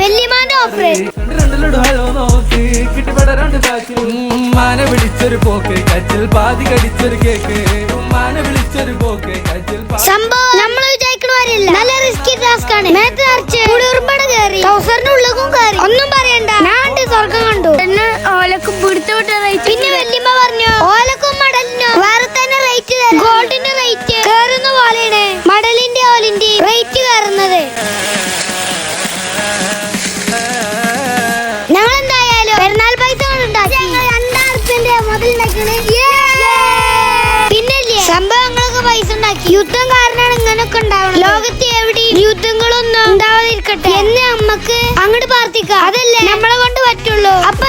വല്യമാന്റെ offer. വിളിച്ചൊരു പോക്ക് കച്ചിൽ പാതി കടിച്ചൊരു cake. വിളിച്ചൊരു പോക്ക് കച്ചിൽ സംഭവം നമ്മൾ വിചാരിക്കണവരല്ല. നല്ല റിസ്കി ടാസ്ക് ആണ്. മേത്ത് നിറച്ച് ഉറുമ്പട കയറി ട്രൗസറിനുള്ളിലും കയറി. ഒന്നും പറയണ്ട, ഞാൻ സ്വർഗം കണ്ടു. ഓലക്കും പിടുത്തോട്ട റേറ്റ്. പിന്നെ വല്യമ്മ പറഞ്ഞു ഓലക്കും മടലിനോ വേറെ തന്നെ റേറ്റ് തരാം. ഗോൾഡിന്റെ റേറ്റ് കയറുന്ന പോലെയാണ് മടലിന്റെ ഓലിന്റെ റേറ്റ് കയറുന്നത്. ഞങ്ങൾ എന്തായാലും പെരുന്നാൾ പൈസ ഉണ്ടാക്കി. 2000 മുതലുണ്ടാക്കണേ. പിന്നല്ലേ സംഭവങ്ങളൊക്കെ പൈസ ഉണ്ടാക്കി. യുദ്ധം കാരണമാണ് ഇങ്ങനൊക്കെ ഉണ്ടാവണം. ലോകത്ത് എവിടെയും യുദ്ധങ്ങളൊന്നും ഉണ്ടാവാതിരിക്കട്ടെ എന്ന് നമ്മക്ക് അങ്ങോട്ട് പ്രാർത്ഥിക്കാം. അതല്ലേ നമ്മളെ കൊണ്ട് പറ്റുള്ളൂ. അപ്പൊ